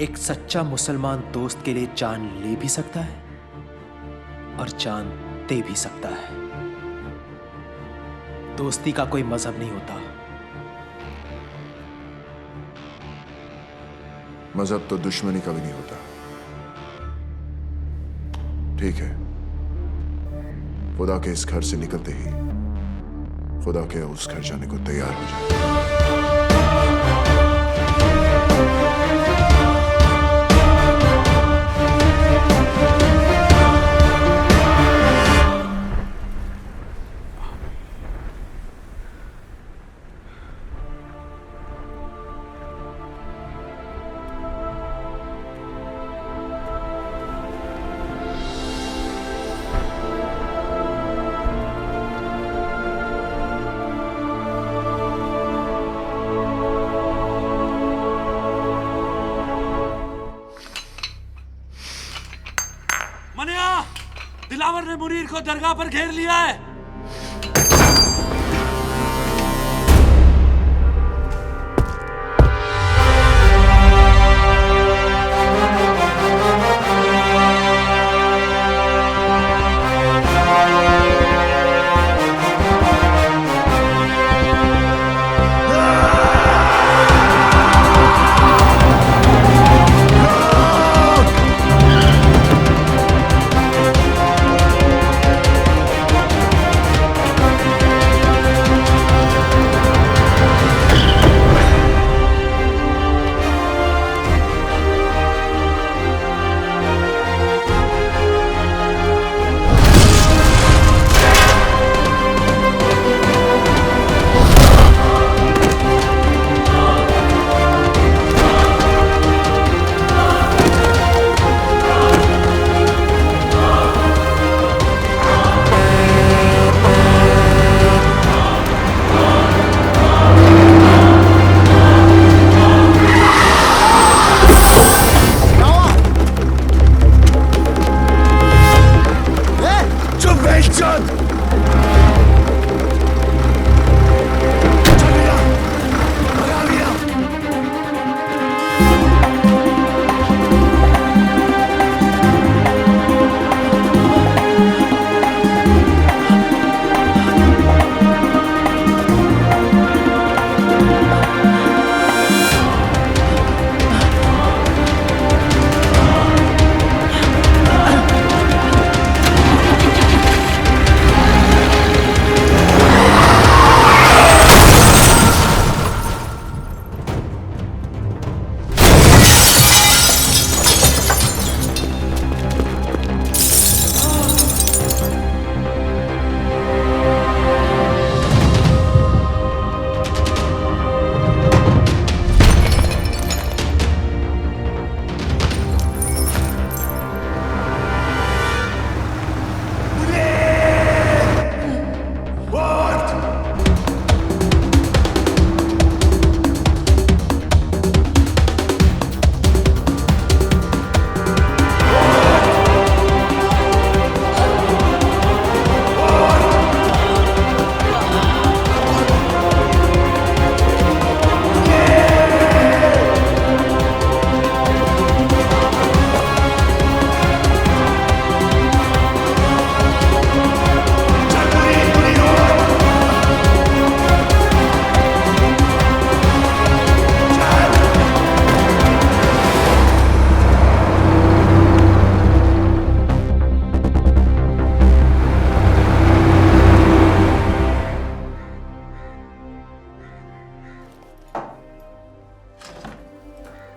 एक सच्चा मुसलमान दोस्त के लिए जान ले भी सकता है और जान दे भी सकता है। दोस्ती का कोई मजहब नहीं होता। मजहब तो दुश्मनी का भी नहीं होता। ठीक है, खुदा के इस घर से निकलते ही खुदा के उस घर जाने को तैयार हो जाए। दिलावर ने मुनीर को दरगाह पर घेर लिया है।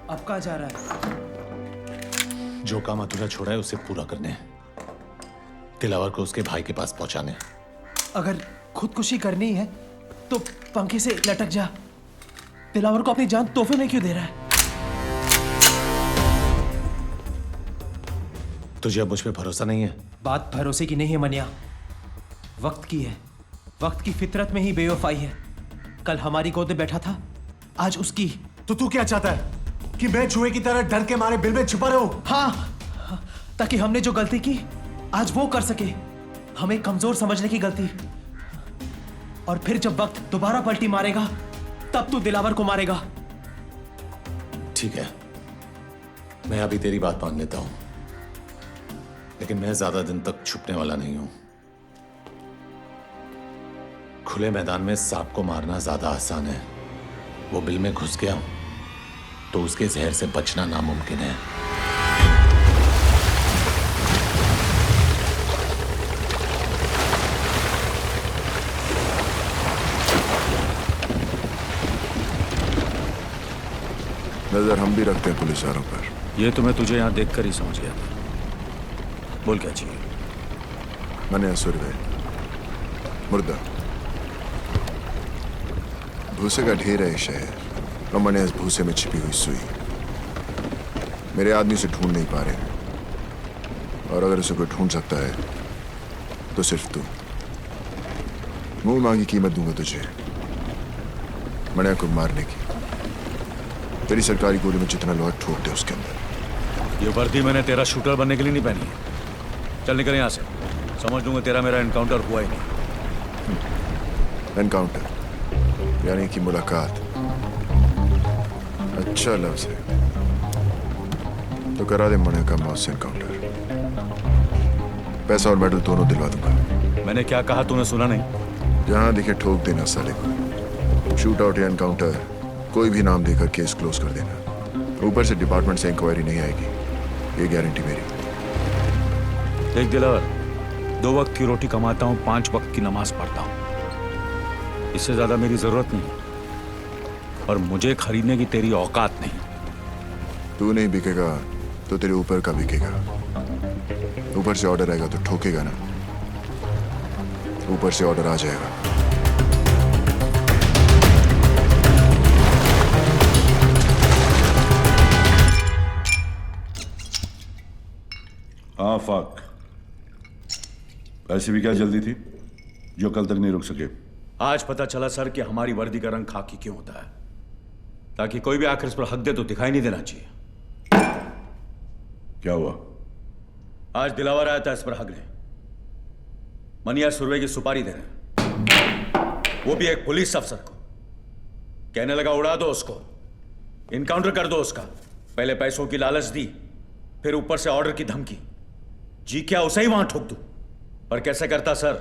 अब कहाँ जा रहा है? जो काम अधूरा छोड़ा है उसे पूरा करने हैं। दिलावर को उसके भाई के पास पहुंचाने। अगर खुदकुशी करनी है तो पंखे से लटक जा। दिलावर को अपनी जान तोहफे में क्यों दे रहा है? तुझे अब मुझ पे भरोसा नहीं है? बात भरोसे की नहीं है मनिया, वक्त की है। वक्त की फितरत में ही बेवफाई है। कल हमारी गोद में बैठा था, आज उसकी। तो तू क्या चाहता है कि मैं चूहे की तरह डर के मारे बिल में छुपा रहूं? हाँ, ताकि हमने जो गलती की आज वो कर सके। हमें कमजोर समझने की गलती। और फिर जब वक्त दोबारा पलटी मारेगा तब तू दिलावर को मारेगा। ठीक है, मैं अभी तेरी बात मान लेता हूं, लेकिन मैं ज्यादा दिन तक छुपने वाला नहीं हूं। खुले मैदान में सांप को मारना ज्यादा आसान है। वो बिल में घुस गया तो उसके जहर से बचना नामुमकिन है। नजर हम भी रखते हैं पुलिस वालों पर। ये तो मैं तुझे यहां देखकर ही समझ गया था। बोल क्या चाहिए? मने सुरवे मुर्दा भूसे का ढेर है शहर, और मैंने इस भूसे में छिपी हुई सुई मेरे आदमी से ढूंढ नहीं पा रहे, और अगर उसे कोई ढूंढ सकता है तो सिर्फ तू। मुंह मांगी कीमत दूंगा तुझे मने को मारने की। तेरी सरकारी गोली में जितना लोहा ठोक दे उसके अंदर। ये वर्दी मैंने तेरा शूटर बनने के लिए नहीं पहनी है। चल निकल यहां से, समझ लूंगा तेरा मेरा एनकाउंटर हुआ ही नहीं। एनकाउंटर यानी कि मुलाकात। अच्छा लफ्ज है, तो करा दे मने का मौत से एनकाउंटर। पैसा और मेडल दोनों दिलवा दूंगा। मैंने क्या कहा तूने सुना नहीं? जहां दिखे ठोक देना साले को। शूट आउट या एनकाउंटर कोई भी नाम देकर केस क्लोज कर देना। ऊपर से डिपार्टमेंट से इंक्वायरी नहीं आएगी, ये गारंटी मेरी। देख दिलावर, 2 वक्त की रोटी कमाता हूँ, 5 वक्त की नमाज पढ़ता हूँ। इससे ज्यादा मेरी जरूरत नहीं, और मुझे खरीदने की तेरी औकात नहीं। तू नहीं बिकेगा तो तेरे ऊपर का बिकेगा। ऊपर से ऑर्डर आएगा तो ठोकेगा ना। ऊपर से ऑर्डर आ जाएगा। हाँ फाक, ऐसी भी क्या जल्दी थी जो कल तक नहीं रुक सके? आज पता चला सर कि हमारी वर्दी का रंग खाकी क्यों होता है, ताकि कोई भी आकर इस पर हक दे तो दिखाई नहीं देना चाहिए। क्या हुआ? आज दिलावर आया था इस पर हकने। मनिया सुरवे की सुपारी दे रहे, वो भी एक पुलिस अफसर को। कहने लगा उड़ा दो उसको, इनकाउंटर कर दो उसका। पहले पैसों की लालच दी, फिर ऊपर से ऑर्डर की धमकी। जी क्या उसे ही वहां ठोक दूं? पर कैसे करता सर?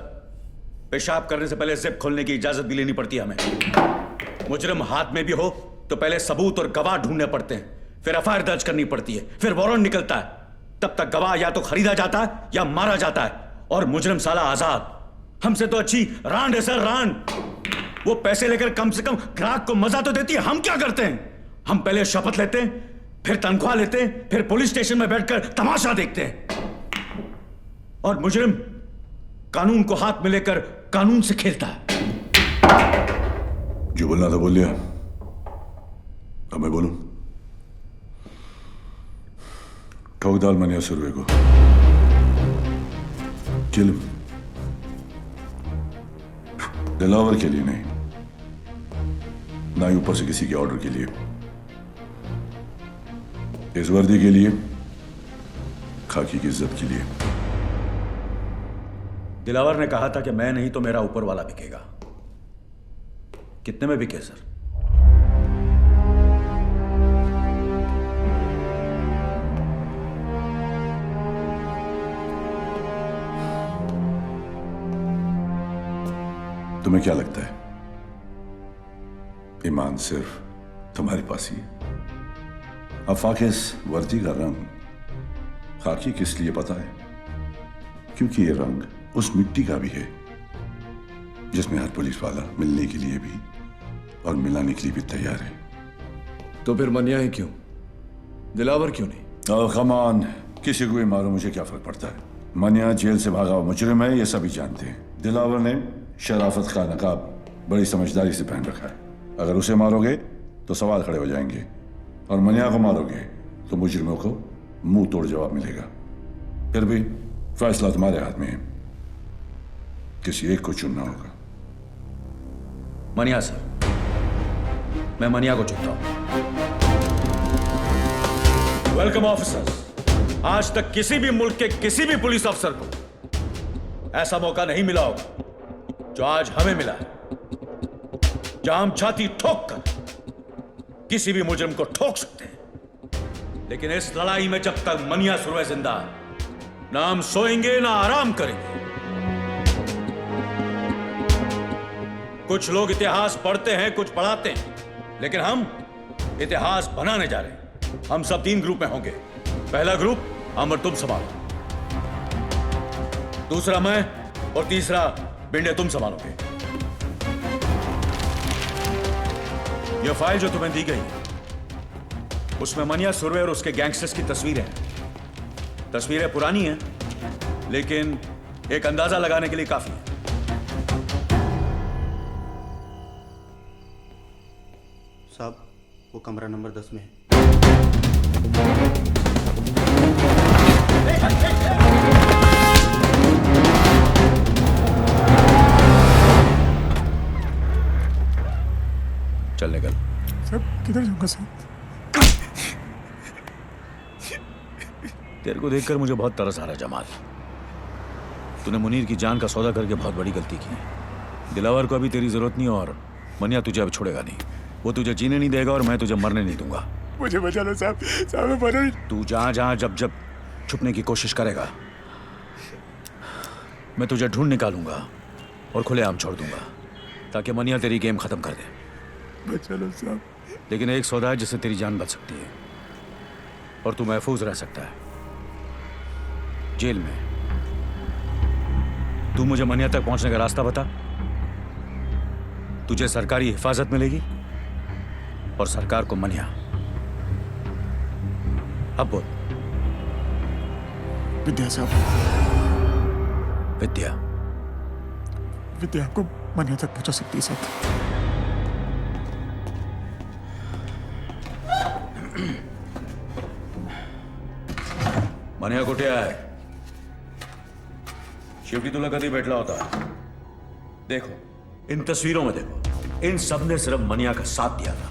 पेशाब करने से पहले जिप खोलने की इजाजत भी लेनी पड़ती है हमें। मुजरिम हाथ में भी हो तो पहले सबूत और गवाह ढूंढने पड़ते हैं, फिर एफआईआर दर्ज करनी पड़ती है, फिर वारंट निकलता है। तब तक गवाह या तो खरीदा जाता है या मारा जाता है, और मुजरिम साला आजाद। हमसे तो अच्छी रांड है सर, रांड। वो पैसे लेकर कम से कम ग्राहक को मजा तो देती है। हम क्या करते हैं? हम पहले शपथ लेते हैं, फिर तनख्वाह लेते हैं, फिर पुलिस स्टेशन में बैठकर तमाशा देखते हैं। और मुजरिम कानून को हाथ में लेकर कानून से खेलता है। जो बोलना था बोल लिया, अब मैं बोलूं? ठोक डाल मनिया सुरवे को। चिल दिलावर के लिए नहीं, ना ही ऊपर से किसी के ऑर्डर के लिए। इस वर्दी के लिए, खाकी की इज्जत के लिए। दिलावर ने कहा था कि मैं नहीं तो मेरा ऊपर वाला बिकेगा। कितने में बिके सर? तुम्हें क्या लगता है ईमान सिर्फ तुम्हारे पास ही है? आफाक, इस वर्दी का रंग खाकी किस लिए पता है? क्योंकि ये रंग उस मिट्टी का भी है जिसमें हर पुलिस वाला मिलने के लिए भी और मिलाने के लिए भी तैयार है। तो फिर मनिया ही क्यों, दिलावर क्यों नहीं? कमान, किसी को भी मारो, मुझे क्या फर्क पड़ता है। मनिया जेल से भागा हुआ मुजरिम है, ये सभी जानते हैं। दिलावर ने शराफत का नकाब बड़ी समझदारी से पहन रखा है। अगर उसे मारोगे तो सवाल खड़े हो जाएंगे, और मनिया को मारोगे तो मुजरिमों को मुंह तोड़ जवाब मिलेगा। फिर भी फैसला तुम्हारे हाथ में है, किसी एक को चुनना होगा। मनिया सर, मैं मनिया को चुनता हूं। Welcome officers. आज तक किसी भी मुल्क के किसी भी पुलिस अफसर को ऐसा मौका नहीं मिला होगा जो आज हमें मिला है, जहां हम छाती ठोक कर किसी भी मुजरिम को ठोक सकते हैं। लेकिन इस लड़ाई में जब तक मनिया सुरवे जिंदा है, ना हम सोएंगे ना आराम करेंगे। कुछ लोग इतिहास पढ़ते हैं, कुछ पढ़ाते हैं, लेकिन हम इतिहास बनाने जा रहे हैं। हम सब 3 ग्रुप में होंगे। पहला ग्रुप हम और तुम संभालो, दूसरा मैं, और तीसरा बिंडे तुम संभालोगे। यह फाइल जो तुम्हें दी गई उसमें मनिया सुरवे और उसके गैंगस्टर्स की तस्वीरें हैं। तस्वीरें पुरानी हैं, लेकिन एक अंदाजा लगाने के लिए काफी है। साहब, वो कमरा नंबर 10 में है। चल निकल। सर किधर जाऊंगा सर? तेरे को देखकर मुझे बहुत तरस आ रहा है जमाल। तूने मुनीर की जान का सौदा करके बहुत बड़ी गलती की है। दिलावर को अभी तेरी जरूरत नहीं, और मनिया तुझे अब छोड़ेगा नहीं। वो तुझे जीने नहीं देगा और मैं तुझे मरने नहीं दूंगा। मुझे बचा लो साहब, साहब मैं मर नहीं। तू जहां जहां जब जब छुपने की कोशिश करेगा, मैं तुझे ढूंढ निकालूंगा और खुलेआम छोड़ दूंगा, ताकि मनिया तेरी गेम खत्म कर दे। बचा लो साहब। लेकिन एक सौदा है जिससे तेरी जान बच सकती है और तू महफूज रह सकता है जेल में। तू मुझे मनिया तक पहुंचने का रास्ता बता। तुझे सरकारी हिफाजत मिलेगी और सरकार को मनिया। अब बोल। विद्या साहब। विद्या? विद्या आपको मनिया तक पहुंचा सकती है साहब। मनिया कुठे आहे? शेवटी तुला कधी भेटला होता? देखो, इन तस्वीरों में देखो, इन सब ने सिर्फ मनिया का साथ दिया था,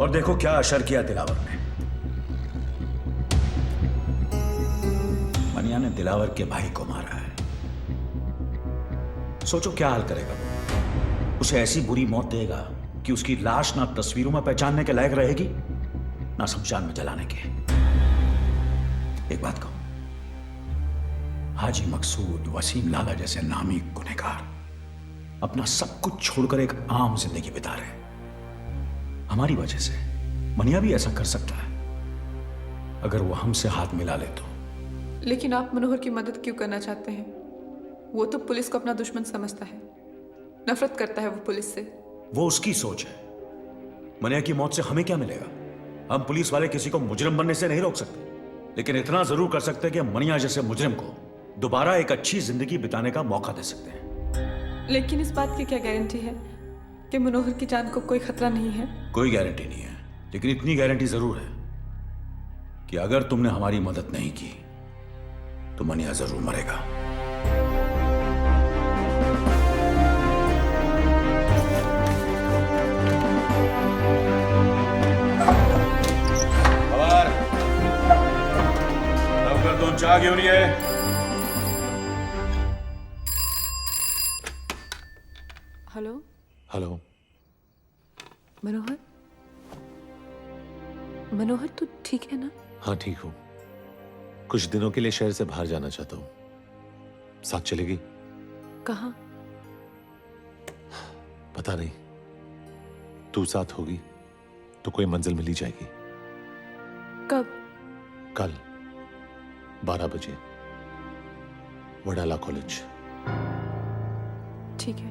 और देखो क्या असर किया दिलावर ने। मनिया ने दिलावर के भाई को मारा है। सोचो क्या हाल करेगा वो। उसे ऐसी बुरी मौत देगा कि उसकी लाश ना तस्वीरों में पहचानने के लायक रहेगी, ना शमशान में जलाने के। एक बात कहूं, हाजी मकसूद, वसीम लाला जैसे नामी गुनहगार अपना सब कुछ छोड़कर एक आम जिंदगी बिता रहे हैं। हमारी वजह से मनिया भी ऐसा कर सकता है अगर वो हमसे हाथ मिला ले तो। लेकिन आप मनोहर की मदद क्यों करना चाहते हैं? वो तो पुलिस को अपना दुश्मन समझता है, नफरत करता है वो पुलिस से। वो उसकी सोच है। मनिया की मौत से हमें क्या मिलेगा? हम पुलिस वाले किसी को मुजरिम बनने से नहीं रोक सकते, लेकिन इतना जरूर कर सकते हैं कि मनिया जैसे मुजरिम को दोबारा एक अच्छी जिंदगी बिताने का मौका दे सकते हैं। लेकिन इस बात की क्या गारंटी है कि मनोहर की जान को कोई खतरा नहीं है? कोई गारंटी नहीं है, लेकिन इतनी गारंटी जरूर है कि अगर तुमने हमारी मदद नहीं की तो मनिया जरूर मरेगा। लवकर 2 चहा घेऊन ये। Hello hello. मनोहर, मनोहर तू ठीक है ना? हाँ ठीक हूँ। कुछ दिनों के लिए शहर से बाहर जाना चाहता हूँ। साथ चलेगी? कहाँ? पता नहीं। तू साथ होगी तो कोई मंजिल मिल ही जाएगी। कब? कल 12 बजे वडाला कॉलेज। ठीक है।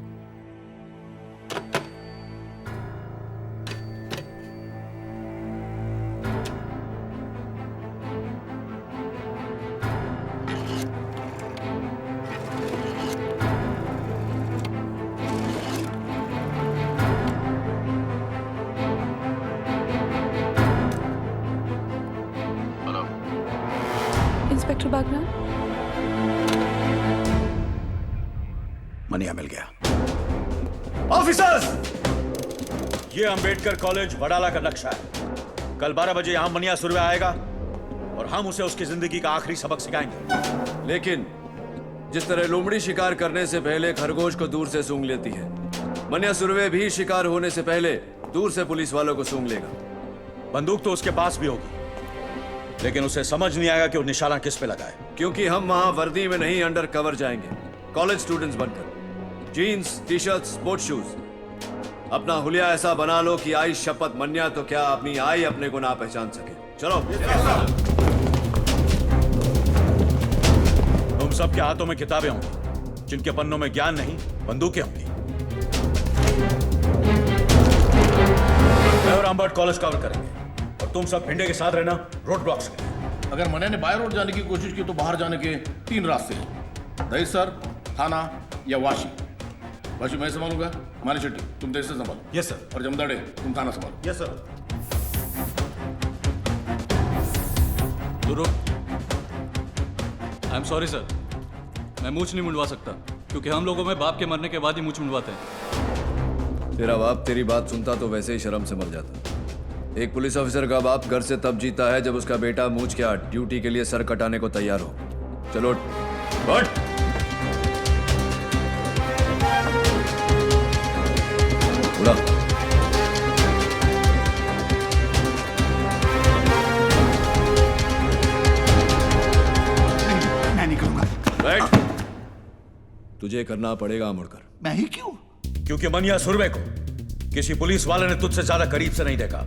इंस्पेक्टर बागरा, मनिया मिल गया। ऑफिसर्स, ये अंबेडकर कॉलेज वडाला का नक्शा है। कल 12 बजे यहां मनिया सुरवे आएगा और हम उसे उसकी जिंदगी का आखिरी सबक सिखाएंगे। लेकिन जिस तरह लोमड़ी शिकार करने से पहले खरगोश को दूर से सूंघ लेती है, मनिया सुरवे भी शिकार होने से पहले दूर से पुलिस वालों को सूंघ लेगा। बंदूक तो उसके पास भी होगी, लेकिन उसे समझ नहीं आएगा कि वो निशाना किस पे लगा है। क्योंकि हम वहां वर्दी में नहीं अंडर कवर जाएंगे, कॉलेज स्टूडेंट्स बनकर। Jeans, T shirt, sports shoes. अपना हुलिया ऐसा बना लो कि आई शपथ मन्या तो क्या अपनी आई अपने को ना पहचान सके। चलो। तुम सबके हाथों में किताबें होंगी, जिनके पन्नों में ज्ञान नहीं बंदूकें होंगी। मैं और आम्बर्ट कॉलेज कवर करेंगे और तुम सब भिंडे के साथ रहना रोड ब्लॉक्स के। अगर मन्या ने बाय रोड जाने की कोशिश की तो बाहर जाने के 3 रास्ते हैं, दहीसर, थाना या वाशी। वाशी मैं संभालूंगा, मानी शेट्टी तुम दहीसर संभालो। Yes sir. और जमदाड़े तुम थाना संभालो। Yes sir. I am sorry sir, मैं मूछ नहीं मुंडवा सकता क्योंकि हम लोगों में बाप के मरने के बाद ही मूछ मुंडवाते हैं। तेरा बाप तेरी बात सुनता तो वैसे ही शर्म से मर जाता। एक पुलिस ऑफिसर का बाप घर से तब जीता है जब उसका बेटा मूछ के हाथ ड्यूटी के लिए सर कटाने को तैयार हो। चलो बट उड़ा। मैं नहीं करूंगा। बैठ। तुझे करना पड़ेगा मुड़कर। मैं ही क्यों? क्योंकि मनिया सुरवे को किसी पुलिस वाले ने तुझसे ज्यादा करीब से नहीं देखा।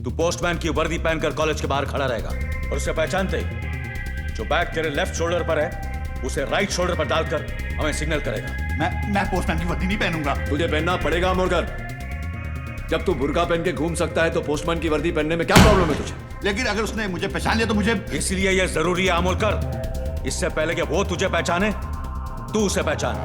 तू पोस्टमैन की वर्दी पहनकर कॉलेज के बाहर खड़ा रहेगा और उसे पहचानते ही जो बैग तेरे लेफ्ट शोल्डर पर है उसे राइट शोल्डर पर डालकर हमें सिग्नल करेगा। मैं पोस्टमैन की वर्दी नहीं पहनूंगा। तुझे पहनना पड़ेगा मुड़कर। जब तू बुर्का पहन के घूम सकता है तो पोस्टमैन की वर्दी पहनने में क्या प्रॉब्लम है तुझे? लेकिन अगर उसने मुझे पहचान लिया तो मुझे। इसलिए यह जरूरी है अमोलकर, इससे पहले कि वो तुझे पहचाने तू उसे पहचान।